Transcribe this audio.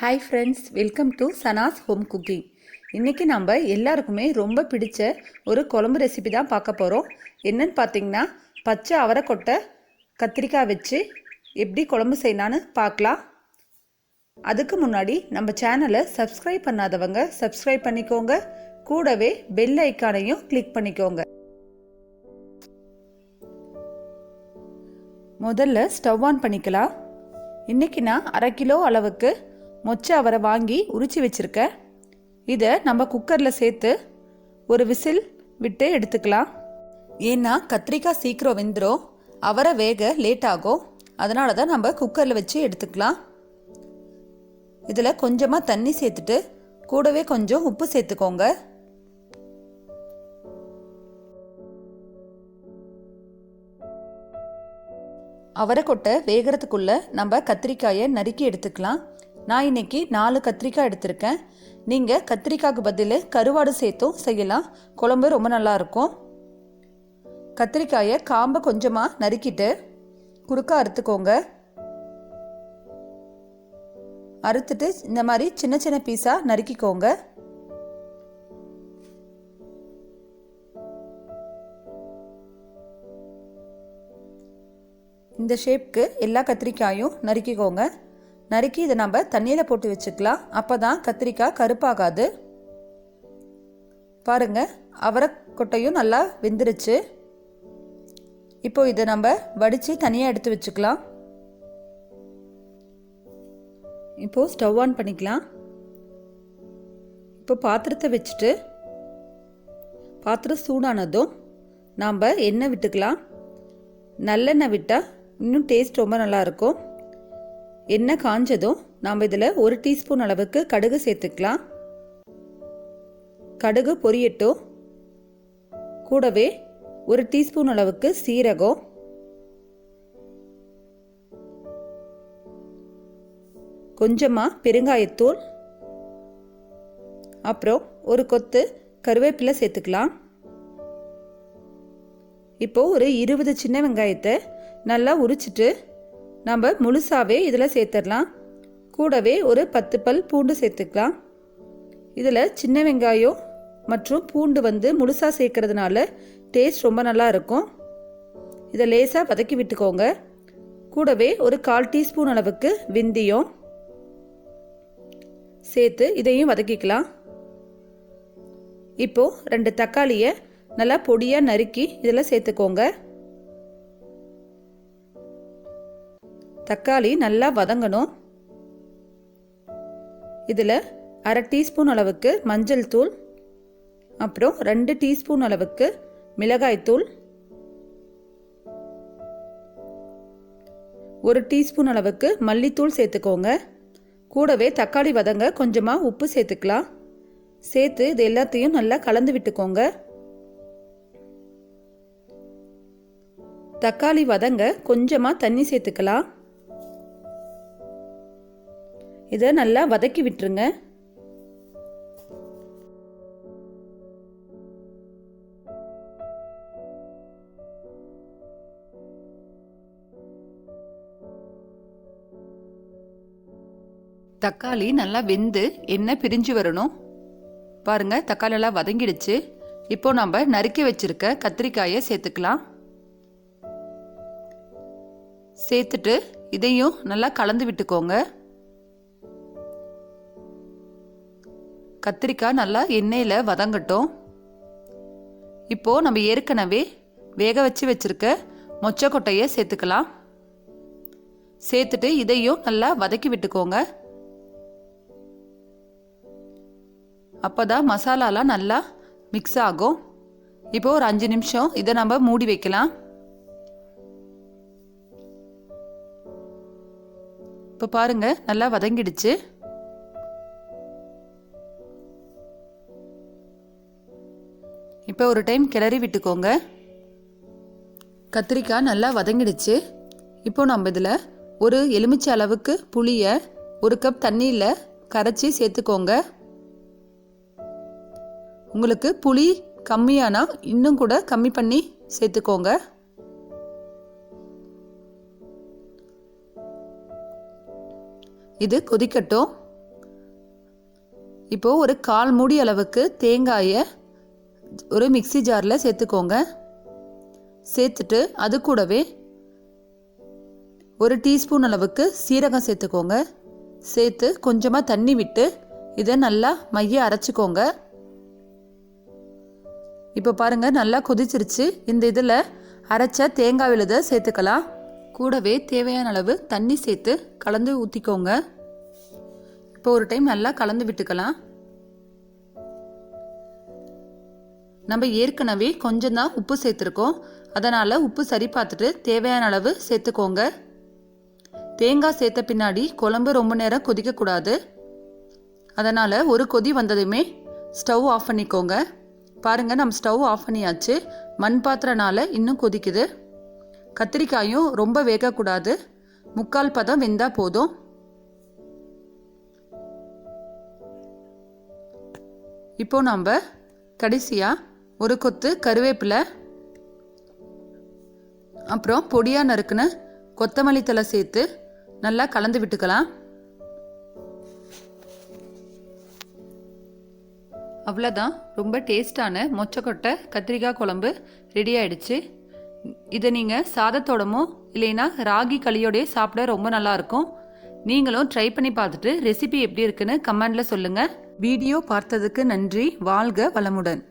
Hi friends, welcome to Sana's home cooking. இன்றைக்கி நம்ம எல்லாருக்குமே ரொம்ப பிடிச்ச ஒரு குழம்பு ரெசிபி தான் பார்க்க போகிறோம். என்னன்னு பார்த்தீங்கன்னா, பச்சை அவரைக்கொட்டை கத்திரிக்காய் வச்சு எப்படி குழம்பு செய்யலான்னு பார்க்கலாம். அதுக்கு முன்னாடி நம்ம சேனலை சப்ஸ்கிரைப் பண்ணாதவங்க சப்ஸ்கிரைப் பண்ணிக்கோங்க. கூடவே பெல் ஐக்கானையும் கிளிக் பண்ணிக்கோங்க. முதல்ல ஸ்டவ் ஆன் பண்ணிக்கலாம். இன்றைக்கி நான் 1/2 கிலோ அளவுக்கு மொச்சை அவரை வாங்கி உரித்து வச்சுருக்கேன். இதை நம்ம குக்கரில் சேர்த்து ஒரு விசில் விட்டு எடுத்துக்கலாம். ஏன்னா கத்திரிக்காய் சீக்கிரம் வெந்துடும், அவரை வேக லேட் ஆகும். அதனால தான் நம்ம குக்கரில் வச்சு எடுத்துக்கலாம். இதில் கொஞ்சமாக தண்ணி சேர்த்துட்டு கூடவே கொஞ்சம் உப்பு சேர்த்துக்கோங்க. அவரைக்கொட்டை வேகிறதுக்குள்ளே நம்ம கத்திரிக்காயை நறுக்கி எடுத்துக்கலாம். நான் இன்றைக்கி 4 கத்திரிக்காய் எடுத்திருக்கேன். நீங்கள் கத்திரிக்காய்க்கு பதில் கருவாடு சேர்த்தும் செய்யலாம். குழம்பு ரொம்ப நல்லாயிருக்கும். கத்திரிக்காயை காம்பை கொஞ்சமாக நறுக்கிட்டு குறுக்க அறுத்துக்கோங்க. அறுத்துட்டு இந்த மாதிரி சின்ன சின்ன பீஸாக நறுக்கிக்கோங்க. இந்த ஷேப்க்கு எல்லா கத்திரிக்காயும் நறுக்கிக்கோங்க. நறுக்கி இதை நம்ம தண்ணியில் போட்டு வச்சுக்கலாம். அப்போ தான் கத்திரிக்காய் கருப்பாகாது. பாருங்கள், அவரைக்கொட்டையும் நல்லா வெந்துருச்சு. இப்போ இதை நம்ம வடித்து தனியாக எடுத்து வச்சுக்கலாம். இப்போது ஸ்டவ் ஆன் பண்ணிக்கலாம். இப்போ பாத்திரத்தை வச்சுட்டு பாத்திரம் சூடானதும் நாம் எண்ணெய் விட்டுக்கலாம். நல்லெண்ணெய் விட்டால் இன்னும் டேஸ்ட் ரொம்ப நல்லாயிருக்கும். எண்ணெய் காஞ்சதும் நாம் இதில் 1 டீஸ்பூன் அளவுக்கு கடுகு சேர்த்துக்கலாம். கடுகு பொரியட்டும். கூடவே 1 டீஸ்பூன் அளவுக்கு சீரகம், கொஞ்சமாக பெருங்காயத்தூள், அப்புறம் ஒரு கொத்து கருவேப்பிலை சேர்த்துக்கலாம். இப்போது ஒரு 20 சின்ன வெங்காயத்தை நல்லா உரிச்சிட்டு நம்ம முழுசாகவே இதில் சேர்த்துடலாம். கூடவே ஒரு 10 பல் பூண்டு சேர்த்துக்கலாம். இதில் சின்ன வெங்காயம் மற்றும் பூண்டு முழுசாக சேர்க்கறதுனால டேஸ்ட் ரொம்ப நல்லா இருக்கும். இதை லேசாக வதக்கி விட்டுக்கோங்க. கூடவே ஒரு 1/4 டீஸ்பூன் அளவுக்கு வெந்தயம் சேர்த்து இதையும் வதக்கிக்கலாம். இப்போது 2 தக்காளியை நல்லா பொடியாக நறுக்கி இதில் சேர்த்துக்கோங்க. தக்காளி நல்லா வதங்கணும். இதில் 1/2 டீஸ்பூன் அளவுக்கு மஞ்சள் தூள், அப்புறம் 2 டீஸ்பூன் அளவுக்கு மிளகாய்த்தூள், 1 டீஸ்பூன் அளவுக்கு மல்லித்தூள் சேர்த்துக்கோங்க. கூடவே தக்காளி வதங்க கொஞ்சமாக உப்பு சேர்த்துக்கலாம். சேர்த்து இது எல்லாத்தையும் நல்லா கலந்து விட்டுக்கோங்க. தக்காளி வதங்க கொஞ்சமாக தண்ணி சேர்த்துக்கலாம். இதை நல்லா வதக்கி விட்டுருங்க. தக்காளி நல்லா வெந்து எண்ணெய் பிரிஞ்சு வரணும். பாருங்க, தக்காளி எல்லாம் வதங்கிடுச்சு. இப்போ நம்ம நறுக்கி வச்சிருக்க கத்திரிக்காயை சேர்த்துக்கலாம். சேர்த்துட்டு இதையும் நல்லா கலந்து விட்டுக்கோங்க. கத்திரிக்காய் நல்லா எண்ணெயில் வதங்கட்டும். இப்போது நம்ம ஏற்கனவே வேக வச்சு வச்சுருக்க மொச்சைக்கொட்டையை சேர்த்துக்கலாம். சேர்த்துட்டு இதையும் நல்லா வதக்கி விட்டுக்கோங்க. அப்போ தான் மசாலாலாம் நல்லா மிக்ஸ் ஆகும். இப்போது ஒரு 5 நிமிஷம் இதை நம்ம மூடி வைக்கலாம். இப்போ பாருங்கள், நல்லா வதங்கிடுச்சு. இப்போ ஒரு டைம் கிளறி விட்டுக்கோங்க. கத்திரிக்காய் நல்லா வதங்கிடுச்சு. இப்போ நம்ம இதில் ஒரு எலுமிச்சை அளவுக்கு புளியை 1 கப் தண்ணியில் கரைச்சி சேர்த்துக்கோங்க. உங்களுக்கு புளி கம்மியானா இன்னும் கூட கம்மி பண்ணி சேர்த்துக்கோங்க. இது கொதிக்கட்டும். இப்போது ஒரு 1/4 மூடி அளவுக்கு தேங்காயை ஒரு மிக்ஸி ஜாரில் சேர்த்துக்கோங்க. சேர்த்துட்டு அது கூடவே 1 டீஸ்பூன் அளவுக்கு சீரகம் சேர்த்துக்கோங்க. சேர்த்து கொஞ்சமாக தண்ணி விட்டு இதை நல்லா மைய அரைச்சிக்கோங்க. இப்போ பாருங்கள், நல்லா கொதிச்சிருச்சு. இந்த இதில் அரைச்ச தேங்காய் விழுதை சேர்த்துக்கலாம். கூடவே தேவையான அளவு தண்ணி சேர்த்து கலந்து ஊற்றிக்கோங்க. இப்போ ஒரு டைம் நல்லா கலந்து விட்டுக்கலாம். நம்ம ஏற்கனவே கொஞ்சம் தான் உப்பு சேர்த்துருக்கோம். அதனால் உப்பு சரி பார்த்துட்டு தேவையான அளவு சேர்த்துக்கோங்க. தேங்காய் சேர்த்த பின்னாடி குழம்பு ரொம்ப நேரம் கொதிக்கக்கூடாது. அதனால் ஒரு கொதி வந்ததுமே ஸ்டவ் ஆஃப் பண்ணிக்கோங்க. பாருங்கள், நம்ம ஸ்டவ் ஆஃப் பண்ணியாச்சு. மண் பாத்திரனால இன்னும் கொதிக்குது. கத்திரிக்காயும் ரொம்ப வேகக்கூடாது, 3/4 பதம் வெந்தால் போதும். இப்போ நம்ம கடைசியாக ஒரு கொத்து கருவேப்பிலை, அப்புறம் பொடியாக நறுக்குன கொத்தமல்லி தழை சேர்த்து நல்லா கலந்து விட்டுக்கலாம். அவ்வளோதான், ரொம்ப டேஸ்டான மொச்சக்கொட்டை கத்திரிக்காய் குழம்பு ரெடி ஆகிடுச்சு. இதை நீங்கள் சாதத்தோடமோ இல்லைன்னா ராகி களியோடய சாப்பிட ரொம்ப நல்லாயிருக்கும். நீங்களும் ட்ரை பண்ணி பார்த்துட்டு ரெசிபி எப்படி இருக்குன்னு கமெண்டில் சொல்லுங்கள். வீடியோ பார்த்ததுக்கு நன்றி. வாழ்க வளமுடன்.